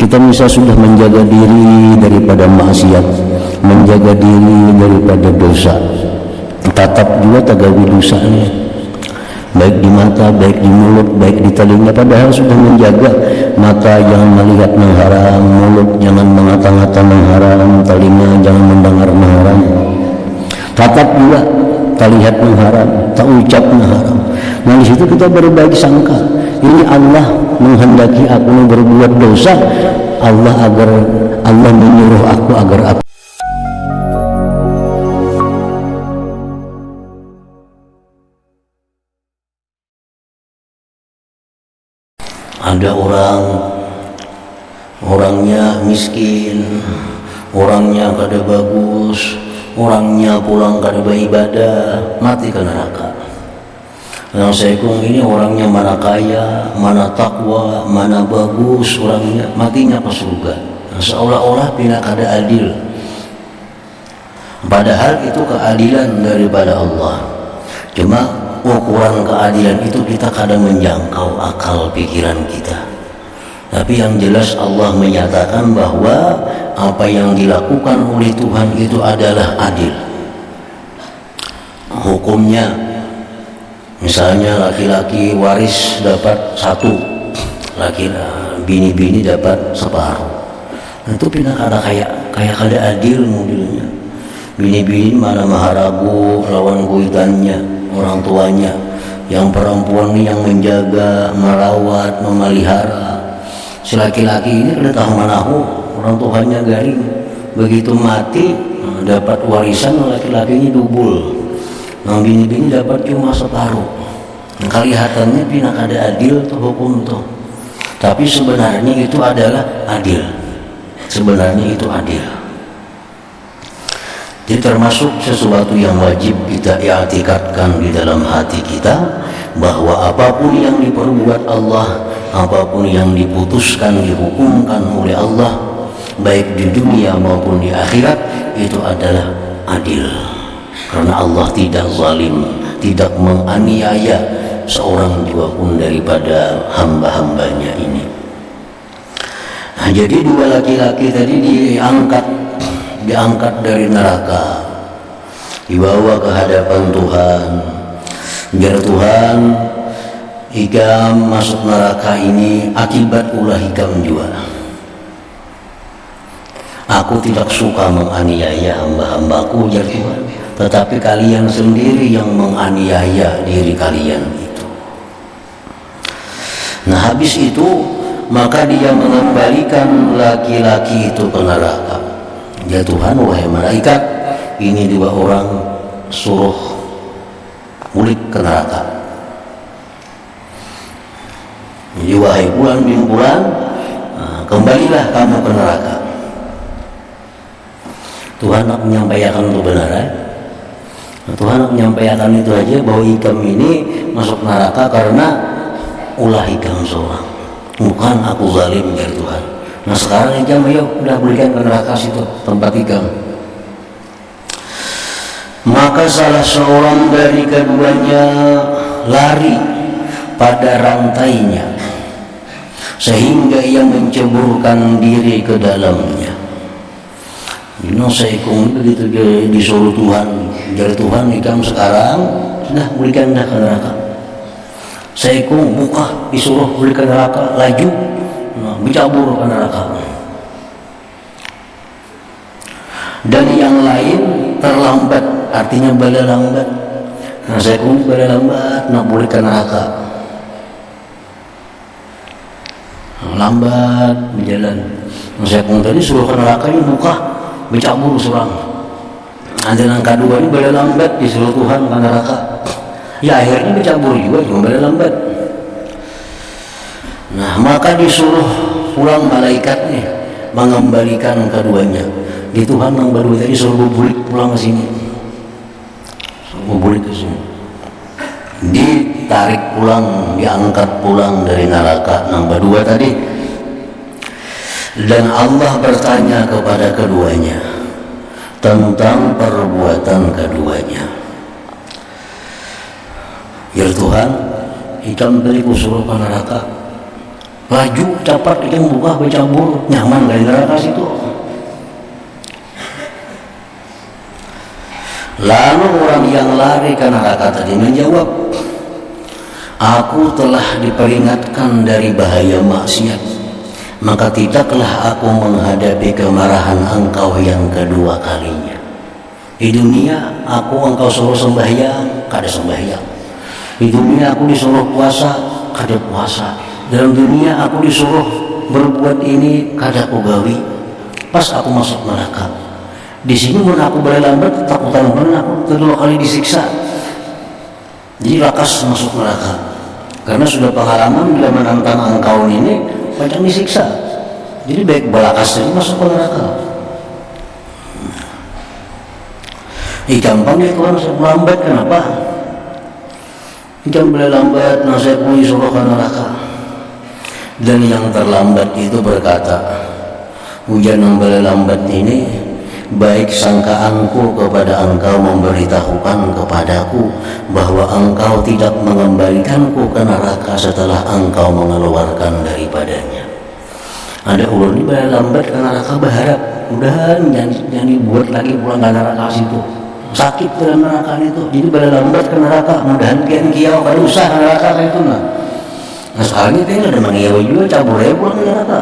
Kita bisa sudah menjaga diri daripada maksiat, menjaga diri daripada dosa, tatap juga tagawi dosanya, baik di mata, baik di mulut, baik di telinga. Padahal sudah menjaga mata jangan melihat yang haram, mulut jangan mengata-ngata yang haram, telinga jangan mendengar yang haram, tatap juga tak lihat yang haram, tak ucap yang haram. Nah di situ kita berbagi sangka, ini Allah menghendaki aku berbuat dosa, Allah menyuruh aku agar aku. Ada orangnya miskin, orangnya kada bagus, orangnya pulang kada beribadah, mati ke neraka. Yang saya kong ini orangnya mana kaya, mana takwa, mana bagus orangnya, matinya ke surga. Seolah-olah tidak kada adil. Padahal itu keadilan daripada Allah. Cuma ukuran keadilan itu kita kadang menjangkau akal pikiran kita. Tapi yang jelas Allah menyatakan bahwa apa yang dilakukan oleh Tuhan itu adalah adil. Hukumnya, misalnya laki-laki waris dapat 1, bini-bini dapat separuh. Itu pindah kada kayak kada adil modelnya. Bini-bini mana maharagu lawan kuitannya, orang tuanya. Yang perempuan ini yang menjaga, merawat, memelihara. Si laki-laki ini kada tahu manahu, orang tuanya garing. Begitu mati dapat warisan, laki-laki ini double. Nah bini-bini dapat cuma separuh. Nah, kelihatannya pindah kada adil tuh hukum tuh. Tapi sebenarnya itu adalah adil. Sebenarnya itu adil. Jadi termasuk sesuatu yang wajib kita i'tikadkan di dalam hati kita, bahwa apapun yang diperbuat Allah, apapun yang diputuskan, dihukumkan oleh Allah, baik di dunia maupun di akhirat, itu adalah adil. Karena Allah tidak zalim, tidak menganiaya seorang juga pun daripada hamba-hambanya ini. Nah, jadi dua laki-laki tadi diangkat dari neraka, dibawa ke hadapan Tuhan. Biar Tuhan, ikam masuk neraka ini akibat ulah ikam juga. Aku tidak suka menganiaya hamba-hambaku, jar Tuhan, tetapi kalian sendiri yang menganiaya diri kalian itu. Nah habis itu maka dia mengembalikan laki-laki itu ke neraka. Ya Tuhan, wahai malaikat, ini dua orang suruh ulik ke neraka. Jadi wahai Fulan bin Fulan, kembalilah kamu ke neraka. Tuhan nak menyampaikan itu benar ya? Tuhan nak menyampaikan itu aja, bahwa ikam ini masuk neraka karena ulah ikam seorang, bukan aku zalim dari Tuhan. Nah sekarang ikam ayo udah berikan ke neraka situ tempat ikam. Maka salah seorang dari keduanya lari pada rantainya sehingga ia menceburkan diri ke dalamnya. Ini saya ikut begitu disuruh Tuhan, dari Tuhan ikam sekarang sudah berikan dah ke neraka. Saya ikut buka disuruh berikan neraka, laju dicabur ke neraka. Dan yang lain terlambat, artinya bala lambat. Nah saya pun bala lambat nak boleh ke neraka, lambat berjalan. Nah saya pun tadi suruh ke neraka ini buka, dicabur surang. Ada yang kedua ini bala lambat disuruh Tuhan ke neraka. Ya akhirnya dicabur juga, cuma bala lambat. Nah maka disuruh pulang malaikatnya mengembalikan keduanya. Di Tuhan yang baru tadi suruh bulik pulang ke sini, suruh bulik ke sini, ditarik pulang, diangkat pulang dari neraka yang berdua tadi. Dan Allah bertanya kepada keduanya tentang perbuatan keduanya. Ya Tuhan, ikam tadi kusuruh ke neraka, laju cepat kita buka bercabur nyaman dari neraka situ. Lalu orang yang lari ke neraka tadi menjawab, aku telah diperingatkan dari bahaya maksiat, maka tidaklah aku menghadapi kemarahan engkau yang kedua kalinya. Di dunia engkau suruh sembahyang, kada sembahyang. Di dunia aku disuruh puasa, kada puasa. Dalam dunia aku disuruh berbuat ini, kada aku gawi. Pas aku masuk neraka, di sini mun aku berlambat takutan bener aku kedua kali disiksa. Jadi lakas masuk neraka karena sudah pengalaman bila menantang engkau ini macam disiksa. Jadi baik balakas saja masuk ke neraka. Gampang ya Tuhan, saya lambat kenapa? Jangan boleh lambat, nah saya pun disuruh ke neraka. Dan yang terlambat itu berkata, hujan yang boleh lambat ini baik sangkaanku kepada engkau memberitahukan kepadaku bahwa engkau tidak mengembalikanku ke neraka setelah engkau mengeluarkan daripadanya. Ada ulun ini boleh lambat ke neraka berharap mudahan jangan dibuat lagi pulang ke neraka situ. Sakit dalam neraka itu, jadi boleh lambat ke neraka mudahan kian pada usah ke neraka itu nah. Nah soalnya kayaknya ada mengiyawa juga cabur ya pulang ke neraka.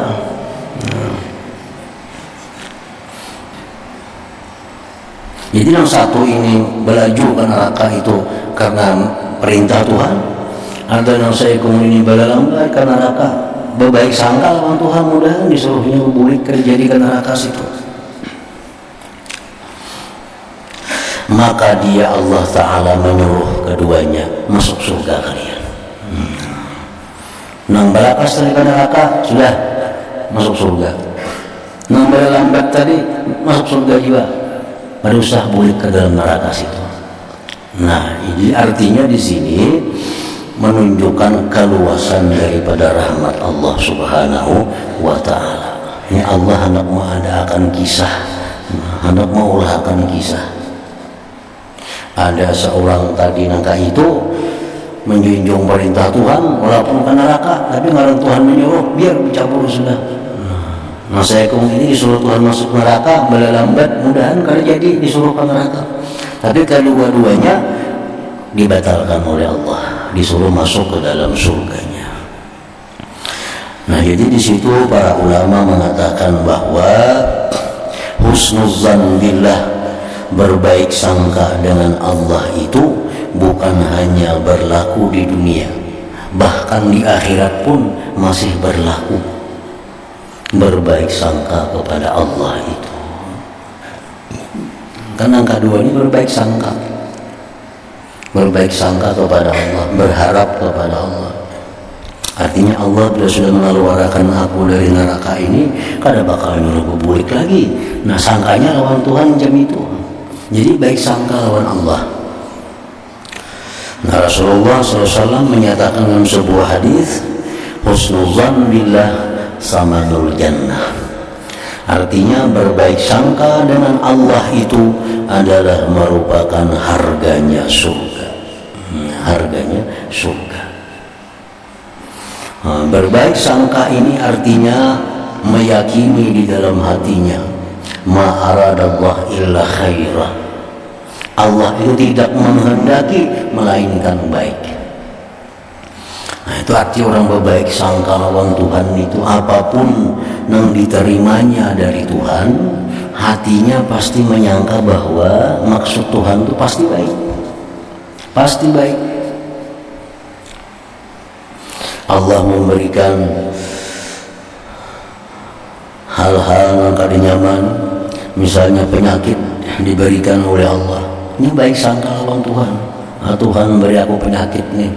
Jadi yang satu ini belaju ke neraka itu karena perintah Tuhan, atau yang saya ini lambat ke neraka berbaik sangka lawan Tuhan mudahan disuruhnya bulik terjadi ke neraka situ. Maka dia Allah Ta'ala menyuruh keduanya masuk surga kalian. Nang balakas tadi ke neraka sudah masuk surga. Nang lambat tadi masuk surga juga. Berusaha bulik ke dalam neraka situ. Nah, ini artinya di sini menunjukkan keluasan daripada rahmat Allah Subhanahu wa Ta'ala. Ini Allah hendak mengadakan kisah, hendak mengulahkan kisah. Ada seorang tadi nangka itu menjunjung perintah Tuhan walaupun ke neraka, tapi ngarang Tuhan menyuruh biar dicampur sudah. Nah saya ini disuruh Tuhan masuk neraka boleh lambat mudahan kalau jadi disuruh ke neraka, tapi kedua-duanya dibatalkan oleh Allah, disuruh masuk ke dalam surganya. Nah jadi di situ para ulama mengatakan bahwa husnuzan billah, berbaik sangka dengan Allah itu bukan hanya berlaku di dunia, bahkan di akhirat pun masih berlaku. Berbaik sangka kepada Allah itu kan yang kedua ini berbaik sangka kepada Allah, berharap kepada Allah. Artinya Allah bila sudah mengeluarkan aku dari neraka ini kada bakal nyuruh bulik lagi. Nah sangkanya lawan Tuhan jam itu. Jadi baik sangka lawan Allah. Nah Rasulullah SAW menyatakan dalam sebuah hadis, husnuzan billah samanul jannah. Artinya berbaik sangka dengan Allah itu adalah merupakan harganya surga. Harganya surga. Nah, berbaik sangka ini artinya meyakini di dalam hatinya ma'aradallah illa khairah. Allah itu tidak menghendaki melainkan baik. Nah itu arti orang berbaik sangka lawan Tuhan itu apapun yang diterimanya dari Tuhan, hatinya pasti menyangka bahwa maksud Tuhan itu pasti baik. Pasti baik. Allah memberikan hal-hal yang kada nyaman, misalnya penyakit diberikan oleh Allah. Ini baik sangka lawan Tuhan. Nah, Tuhan beri aku penyakit nih,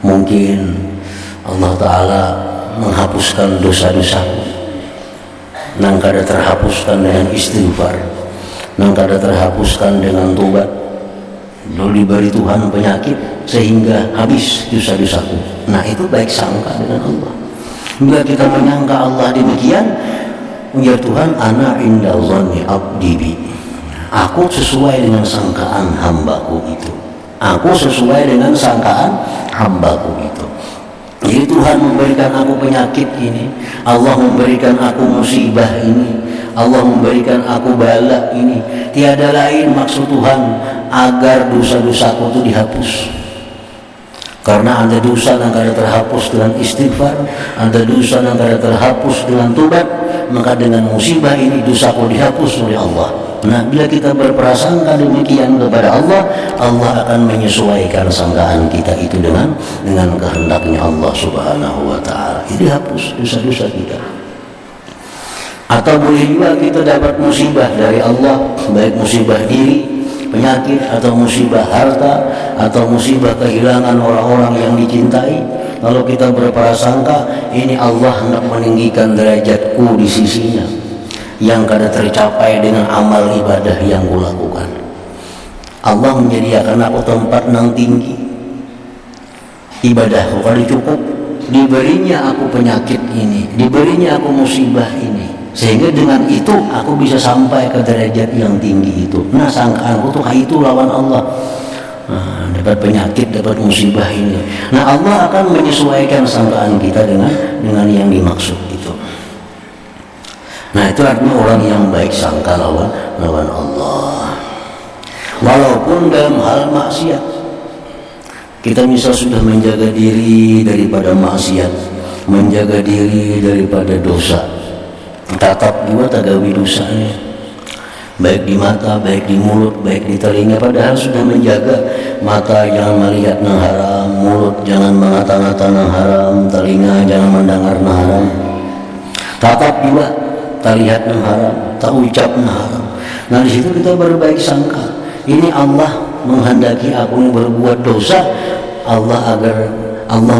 mungkin Allah Ta'ala menghapuskan dosa-dosaku nang kada terhapuskan dengan istighfar, nang kada terhapuskan dengan tobat. Lalu diberi Tuhan penyakit sehingga habis dosa-dosaku. Nah itu baik sangka dengan Allah. Bila kita menyangka Allah demikian, ya Tuhan, ana inda dhanni abdi bi, aku sesuai dengan sangkaan hambaku itu. Aku sesuai dengan sangkaan hambaku itu. Jadi Tuhan memberikan aku penyakit ini, Allah memberikan aku musibah ini, Allah memberikan aku bala ini. Tiada lain maksud Tuhan agar dosa-dosaku itu dihapus. Karena ada dosa yang kada terhapus dengan istighfar, ada dosa yang kada terhapus dengan tobat, maka dengan musibah ini dosaku dihapus oleh Allah. Nah, bila kita berprasangka demikian kepada Allah, Allah akan menyesuaikan sangkaan kita itu dengan kehendaknya Allah Subhanahu wa taala. Jadi hapus dosa-dosa kita. Atau boleh juga kita dapat musibah dari Allah, baik musibah diri, penyakit, atau musibah harta, atau musibah kehilangan orang-orang yang dicintai. Kalau kita berprasangka ini Allah hendak meninggikan derajatku di sisinya yang kada tercapai dengan amal ibadah yang kulakukan. Allah menyediakan aku tempat yang tinggi, ibadahku kada cukup, diberinya aku penyakit ini, diberinya aku musibah ini, sehingga dengan itu aku bisa sampai ke derajat yang tinggi itu. Nah, sangkaanku tuh itu lawan Allah. Nah, dapat penyakit, dapat musibah ini. Nah, Allah akan menyesuaikan sangkaan kita dengan yang dimaksud itu. Nah, itu artinya orang yang baik sangka lawan Allah. Walaupun dalam hal maksiat, kita misal sudah menjaga diri daripada maksiat, menjaga diri daripada dosa, tatap juga tagawi dosanya, baik di mata, baik di mulut, baik di telinga. Padahal sudah menjaga mata jangan melihat yang haram, mulut jangan mengata-ngata yang haram, telinga jangan mendengar yang haram, tatap juga tak lihat yang haram, tak ucap yang haram. Nah, di situ kita berbaik sangka, ini Allah menghendaki aku berbuat dosa, Allah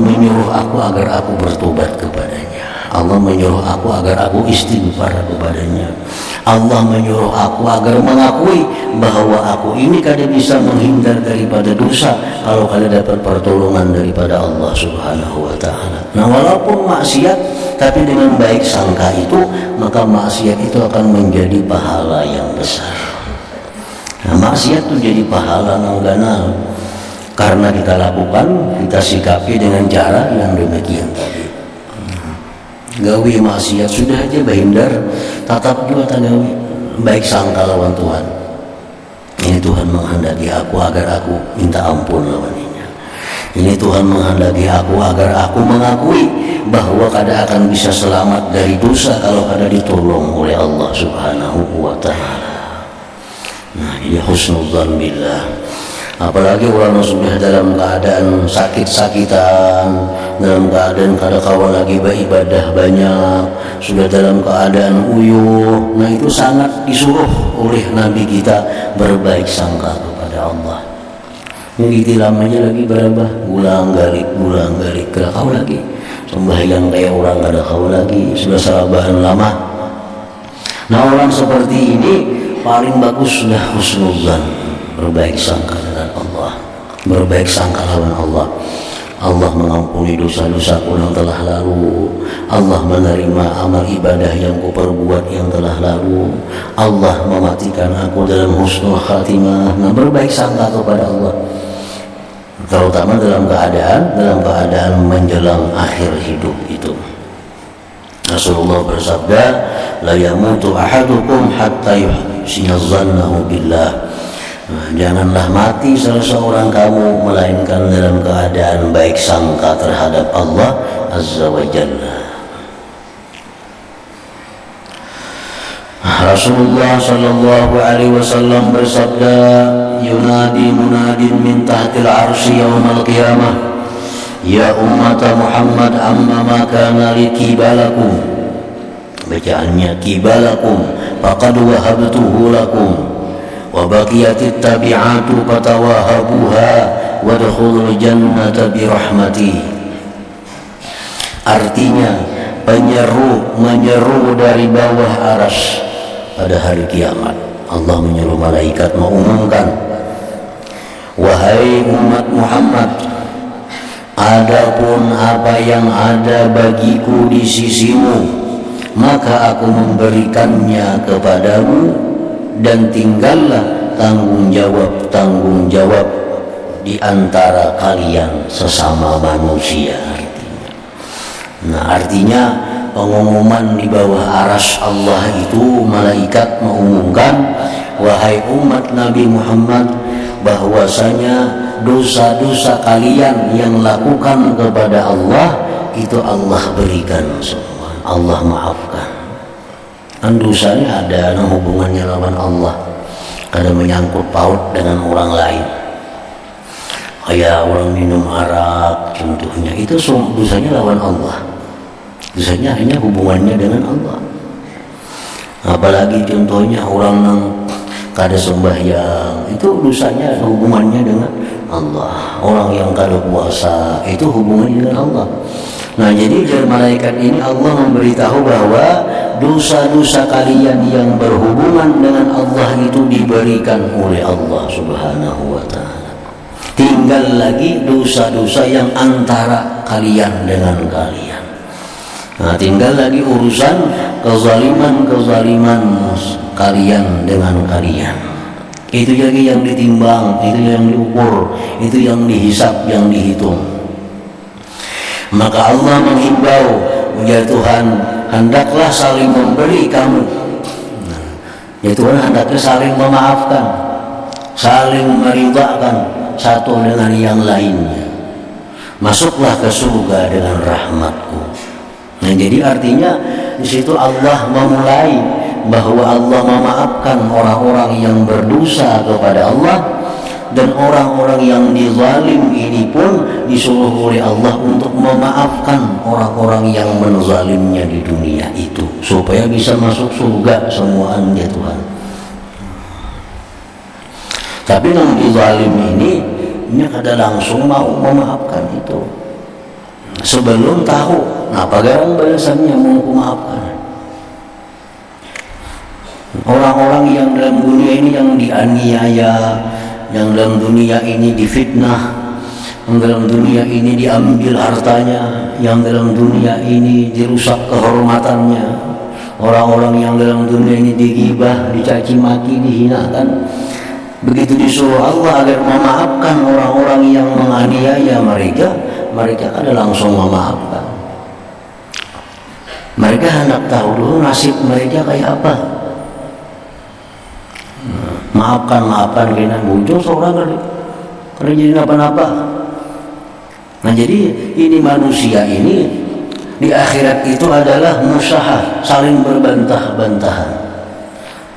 menyuruh aku agar aku bertobat kepadanya, Allah menyuruh aku agar aku istighfar kepadanya, Allah menyuruh aku agar mengakui bahwa aku ini kada bisa menghindar daripada dosa kalau kada dapat pertolongan daripada Allah Subhanahu wa taala. Nah, walaupun maksiat tapi dengan baik sangka itu, maka maksiat itu akan menjadi pahala yang besar. Nah, maksiat itu jadi pahala yang ganal karena kita lakukan, kita sikapi dengan cara yang demikian tadi. Gawi maksiat sudah aja bahindar, tatap juga tagawi baik sangka lawan Tuhan. Ini Tuhan menghendaki aku agar aku minta ampun lawan ini. Ini Tuhan menghendaki aku agar aku mengakui bahwa kada akan bisa selamat dari dosa kalau kada ditolong oleh Allah Subhanahu wa taala. Nah, ini husnudzan billah. Apalagi orang yang sudah dalam keadaan sakit-sakitan, dalam keadaan kada kawan lagi beribadah banyak, sudah dalam keadaan uyuh. Nah, itu sangat disuruh oleh Nabi kita berbaik sangka kepada Allah. Ngitilam aja lagi berapa gulang galik kada kau lagi sembahyang kayak orang kada kau lagi, sudah salabahan lama. Nah, orang seperti ini paling bagus sudah husnudzan, berbaik sangka dengan Allah, berbaik sangka lawan Allah. Allah mengampuni dosa-dosaku yang telah lalu, Allah menerima amal ibadah yang kuperbuat yang telah lalu, Allah mematikan aku dalam husnul khatimah. Nah, berbaik sangka kepada Allah, terutama dalam keadaan menjelang akhir hidup itu. Rasulullah bersabda, la yamutu ahadukum hatta yuhsina dzannahu billah. Nah, janganlah mati salah seorang kamu melainkan dalam keadaan baik sangka terhadap Allah Azza wa Jalla. Rasulullah sallallahu alaihi wasallam bersabda, yunadi munadin min tahtil arsy yaumal qiyamah, ya ummat Muhammad amma ma kana li kibalakum, bacaannya kibalakum faqad wahabtuhu lakum wa baqiyatit tabi'atu fatawahabuha wadkhulul jannata bi rahmati. Artinya menyeru dari bawah arsy pada hari kiamat. Allah menyuruh malaikat mengumumkan, wahai umat Muhammad, adapun apa yang ada bagiku di sisimu, maka aku memberikannya kepadamu, dan tinggallah tanggung jawab di antara kalian sesama manusia. Nah, artinya pengumuman di bawah arasy Allah itu malaikat mengumumkan, wahai umat Nabi Muhammad, bahwasanya dosa-dosa kalian yang lakukan kepada Allah itu Allah berikan semua, Allah maafkan. Kan dosanya ada hubungannya lawan Allah, kadang menyangkut paut dengan orang lain, kayak orang minum arak contohnya, itu dosanya lawan Allah, dosanya hanya hubungannya dengan Allah. Apalagi contohnya orang yang kada sembahyang, itu dosanya hubungannya dengan Allah. Orang yang kada puasa itu hubungannya dengan Allah. Nah, jadi dari malaikat ini Allah memberitahu bahwa dosa-dosa kalian yang berhubungan dengan Allah itu diberikan oleh Allah Subhanahu wa ta'ala. Tinggal lagi dosa-dosa yang antara kalian dengan kalian. Nah, tinggal lagi urusan kezaliman-kezaliman kalian dengan kalian. Itu lagi yang ditimbang, itu yang diukur, itu yang dihisap, yang dihitung. Maka Allah menghimbau, ya Tuhan, hendaklah saling memberi kamu. Ya Tuhan, hendaknya saling memaafkan, saling meridhakan satu dengan yang lainnya. Masuklah ke surga dengan rahmatku. Nah, jadi artinya di situ Allah memulai bahwa Allah memaafkan orang-orang yang berdosa kepada Allah, dan orang-orang yang dizalim ini pun disuruh oleh Allah untuk memaafkan orang-orang yang menzalimnya di dunia itu, supaya bisa masuk surga semuanya ya Tuhan. Tapi yang dizalim ini kada langsung mau memaafkan itu, sebelum tahu apa garang balasannya mau memaafkan. Orang-orang yang dalam dunia ini yang dianiaya, yang dalam dunia ini difitnah, yang dalam dunia ini diambil hartanya, yang dalam dunia ini dirusak kehormatannya, orang-orang yang dalam dunia ini digibah, dicaci maki, dihinakan, begitu disuruh Allah agar memaafkan orang-orang yang menganiaya mereka, mereka kada langsung memaafkan. Mereka hendak tahu dulu nasib mereka kayak apa. Maafkan kena muncul seorang kada jadi apa-apa. Nah, jadi ini manusia ini di akhirat itu adalah musyahah, saling berbantah-bantahan.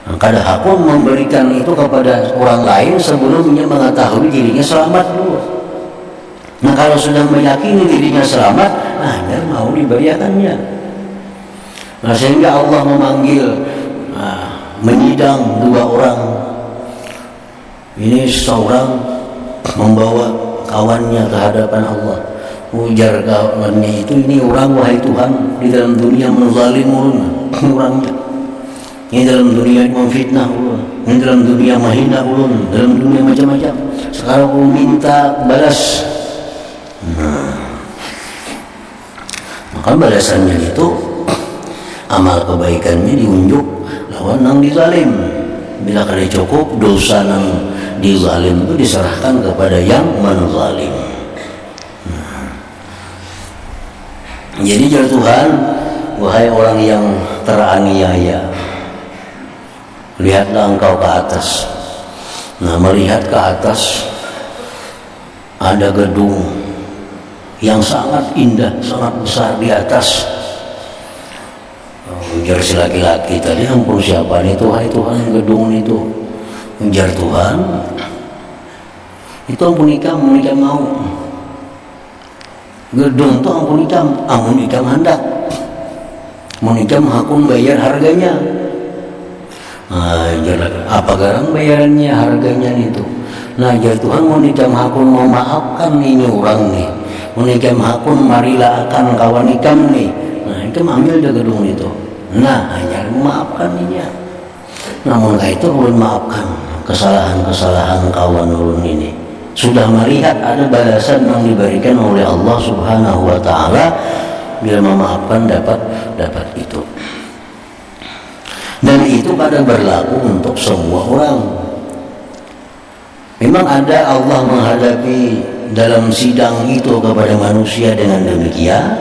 Nah, kada hakun memberikan itu kepada orang lain sebelumnya mengetahui dirinya selamat dulu. Nah, kalau sudah meyakini dirinya selamat, dia mau diberikannya. Nah, sehingga Allah memanggil, menyidang dua orang. Ini seorang membawa kawannya ke hadapan Allah. Ujar kawannya itu, ini orang wahai Tuhan di dalam dunia menzalim orangnya. Ini dalam dunia memfitnah ulun, ini dalam dunia menghina ulun, dalam dunia macam-macam. Sekarang aku minta balas. Maka balasannya itu amal kebaikannya diunjuk lawan nang dizalim. Bila kada cukup, dosa nang dizalim itu diserahkan kepada yang menzalim. Jadi ya Tuhan, wahai orang yang teraniaya, lihatlah engkau ke atas. Nah, melihat ke atas ada gedung yang sangat indah, sangat besar di atas. Ujar si laki-laki tadi, ampun siapa nih Tuhan, Tuhan gedung itu. Ujar Tuhan, itu ampun ikam mau. Gedung itu ampun ikam hendak. Ampun ikam hakun bayar harganya. Apa garang bayarannya, harganya itu. Nah, jar Tuhan mau ikam hakun mau maafkan ini orang nih. Mau ikam hakun marilah akan kawan ikam nih. Nah, ikam ambil dah gedung itu. Nah, hanya memaafkan ini. Namun itu ulun maafkan kesalahan-kesalahan kawan ulun ini. Sudah melihat ada balasan yang diberikan oleh Allah Subhanahu wa ta'ala bila memaafkan dapat itu. Dan itu pada berlaku untuk semua orang. Memang ada Allah menghadapi dalam sidang itu kepada manusia dengan demikian,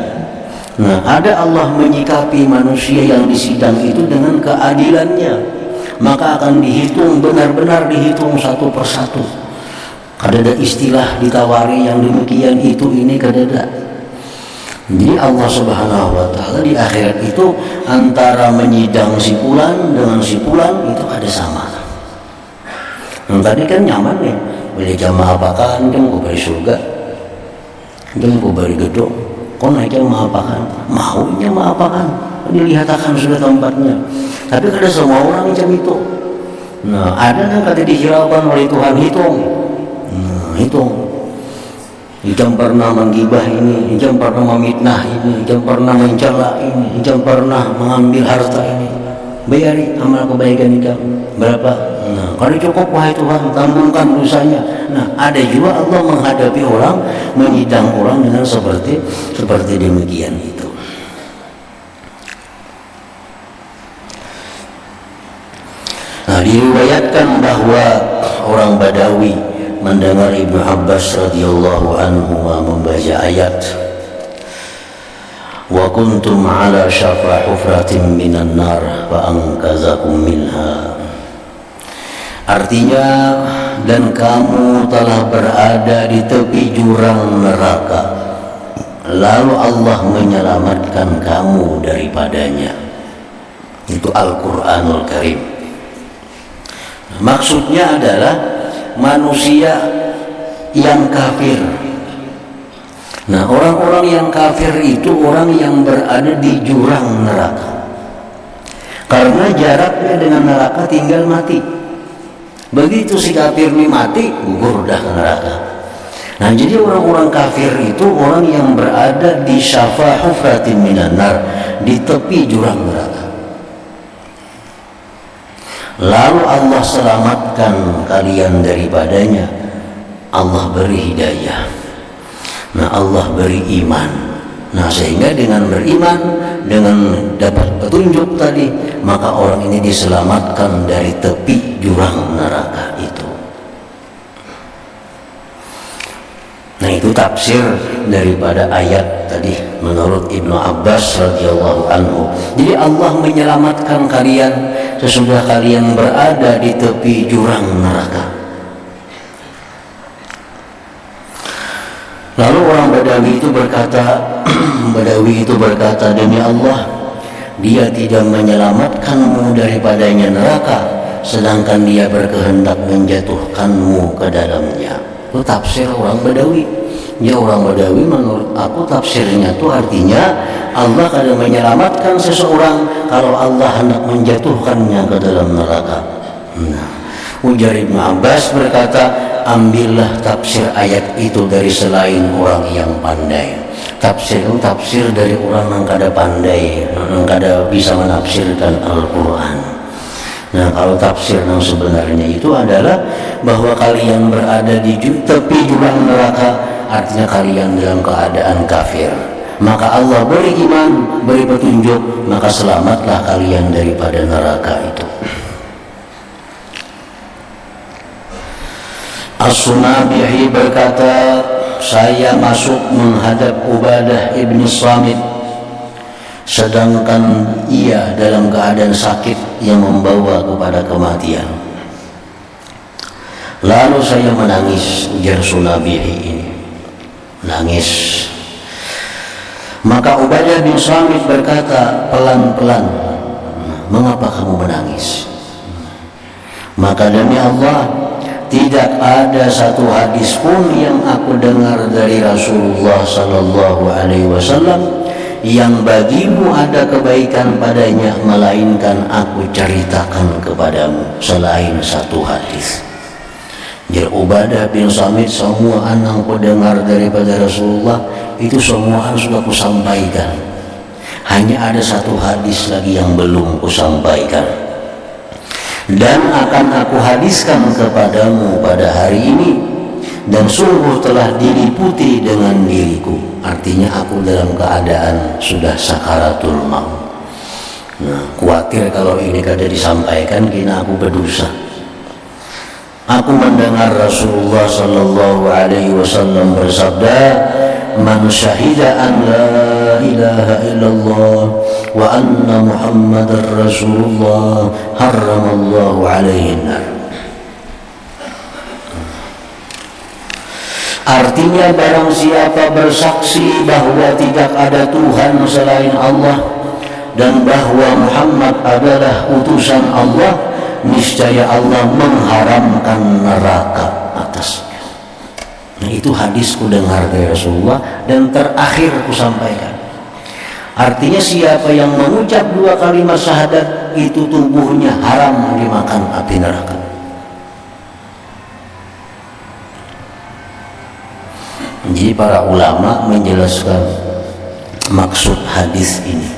Nah, ada Allah menyikapi manusia yang disidang itu dengan keadilannya, maka akan dihitung, benar-benar dihitung satu persatu. Kadada istilah ditawari yang demikian itu ini kadada. Jadi Allah Subhanahu wa Ta'ala di akhirat itu antara menyidang si fulan dengan si fulan itu ada sama. Yang tadi kan nyaman ya, boleh jamaah apakan kan gue beri surga, kan gue beri gedung, kau naiknya maapakan, maunya maapakan, dilihatkan sudah tempatnya. Tapi kada semua orang macam itu. Nah, ada yang kata dihiraukan oleh Tuhan hitung. Nah, hitung. Ijam pernah menggibah ini, ijam pernah memitnah ini, ijam pernah mencela ini, ijam pernah mengambil harta ini. Bayari amal kebaikan ijam berapa? Nah, kalau cukup wahai Tuhan, tanggungan dosanya. Nah, ada juga Allah menghadapi orang, menyidang orang dengan seperti demikian itu. Nah, diriwayatkan bahwa orang Badawi mendengar Ibnu Abbas radhiyallahu anhu membaca ayat wa kuntum ala syafa hufratin minan nar fa anqazakum minha. Artinya, dan kamu telah berada di tepi jurang neraka, lalu Allah menyelamatkan kamu daripadanya. Itu Al-Quranul Karim. Maksudnya adalah manusia yang kafir. Nah, orang-orang yang kafir itu orang yang berada di jurang neraka, karena jaraknya dengan neraka tinggal mati. Begitu si kafir ini mati, gugur dah ke neraka. Nah, jadi orang-orang kafir itu orang yang berada di syafa hufratin minan nar, di tepi jurang neraka. Lalu Allah selamatkan kalian daripadanya. Allah beri hidayah. Nah, Allah beri iman. Nah, sehingga dengan beriman, dengan dapat petunjuk tadi, maka orang ini diselamatkan dari tepi jurang neraka itu. Nah, itu tafsir daripada ayat tadi menurut Ibnu Abbas radhiyallahu anhu. Jadi Allah menyelamatkan kalian sesudah kalian berada di tepi jurang neraka. Lalu orang Badawi itu berkata, demi Allah, dia tidak menyelamatkanmu daripadanya neraka, sedangkan dia berkehendak menjatuhkanmu ke dalamnya. Itu tafsir orang Badawi. Ya, orang Badawi menurut aku tafsirnya itu artinya Allah kadang menyelamatkan seseorang kalau Allah hendak menjatuhkannya ke dalam neraka. Nah, ujar Ibnu Abbas berkata, ambillah tafsir ayat itu dari selain orang yang pandai. Tafsir itu tafsir dari orang yang kada pandai, yang kada bisa menafsirkan Al-Quran. Nah, kalau tafsir yang sebenarnya itu adalah bahwa kalian berada di tepi jurang neraka, artinya kalian dalam keadaan kafir. Maka Allah beri iman, beri petunjuk, maka selamatlah kalian daripada neraka itu. As-Sunabihi berkata, saya masuk menghadap Ubadah ibn Samit, sedangkan ia dalam keadaan sakit yang membawa kepada kematian. Lalu saya menangis, ujar Sunabihi ini, nangis. Maka Ubadah bin Samit berkata pelan-pelan, mengapa kamu menangis? Maka demi Allah, tidak ada satu hadis pun yang aku dengar dari Rasulullah Sallallahu Alaihi Wasallam yang bagimu ada kebaikan padanya, melainkan aku ceritakan kepadamu selain satu hadis. Jadi Ubadah bin Samit, semua yang aku dengar daripada Rasulullah itu semua sudah aku sampaikan. Hanya ada satu hadis lagi yang belum aku sampaikan. Dan akan aku hadiskan kepadamu pada hari ini, dan sungguh telah diliputi dengan diriku. Artinya aku dalam keadaan sudah sakaratul maut. Nah, khawatir kalau ini kada disampaikan kena aku berdosa. Aku mendengar Rasulullah Sallallahu Alaihi Wasallam bersabda, man syahida an la ilaha illallah wa anna Muhammadar Rasulullah harramallahu alaihin nar. Artinya barang siapa bersaksi bahwa tidak ada Tuhan selain Allah dan bahwa Muhammad adalah utusan Allah, niscaya Allah mengharamkan neraka atasnya. Nah, itu hadis ku dengar dari Rasulullah dan terakhir ku sampaikan. Artinya siapa yang mengucap dua kalimat syahadat itu tubuhnya haram dimakan api neraka. Jadi para ulama menjelaskan maksud hadis ini.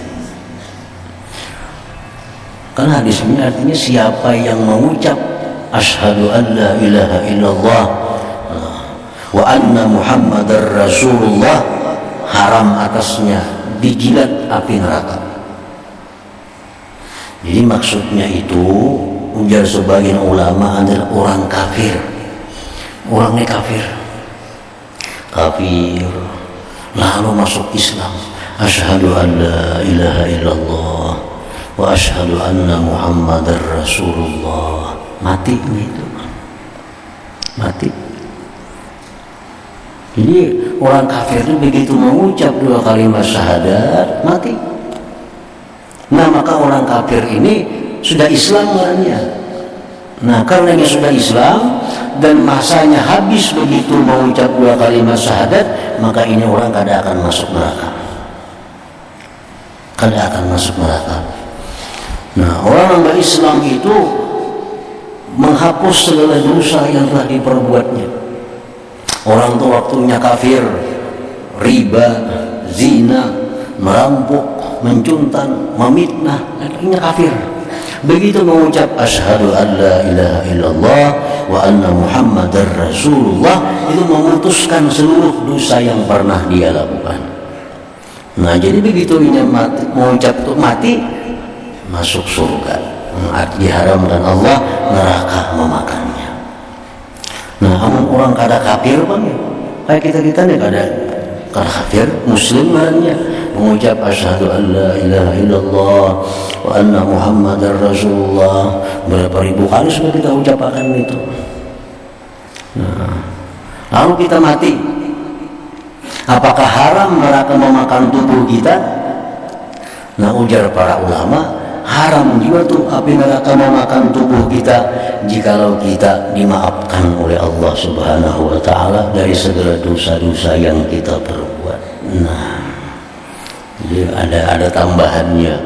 Karena hadis ini artinya siapa yang mengucap asyhadu an la ilaha illallah wa anna Muhammadar Rasulullah, haram atasnya dijilat api neraka. Jadi maksudnya itu ujar sebagian ulama adalah orang kafir. Orangnya kafir lalu masuk Islam, asyhadu an la ilaha illallah wa asyhadu anna Muhammadar Rasulullah, mati gitu, mati. Jadi orang kafir itu begitu mengucap dua kalimat syahadat mati. Nah, maka orang kafir ini sudah Islam orangnya. Nah, karena dia sudah Islam dan masanya habis begitu mengucap dua kalimat syahadat, maka ini orang kada akan masuk neraka. Kada akan masuk neraka. Nah, orang yang Islam itu menghapus segala dosa yang telah diperbuatnya. Orang itu waktunya kafir, riba, zina, merampok, mencuntan, memitnah, akhirnya kafir. Begitu mengucap asyhadu an la ilaha illallah wa anna Muhammadar Rasulullah, itu memutuskan seluruh dosa yang pernah dia lakukan. Nah, jadi begitu ini mati, mengucap itu mati, masuk surga. Diharamkan Allah neraka memakannya. Nah, orang kada kafir bang, kayak kita nih kada kafir, muslim marahnya mengucap asyhadu an la ilaha illallah wa anna Muhammadar Rasulullah, berapa ribu kali sudah kita ucapkan itu. Nah, lalu kita mati, apakah haram neraka memakan tubuh kita? Nah, ujar para ulama, haram juga tuh api neraka memakan tubuh kita jikalau kita dimaafkan oleh Allah Subhanahu wa taala dari segala dosa-dosa yang kita perbuat. Nah, jadi ada tambahannya.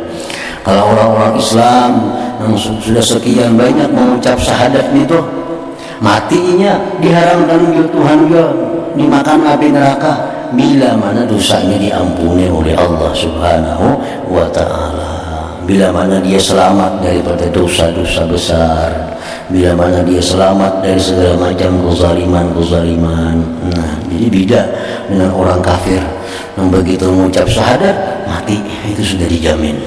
Kalau orang-orang Islam yang sudah sekian banyak mengucap syahadat itu, matinya diharamkan oleh Tuhan juga dimakan api neraka bila mana dosanya diampuni oleh Allah Subhanahu wa taala. Bila mana dia selamat daripada dosa-dosa besar, bila mana dia selamat dari segala macam kezaliman. Nah, jadi beda dengan orang kafir yang begitu mengucap syahadat mati, itu sudah dijamin.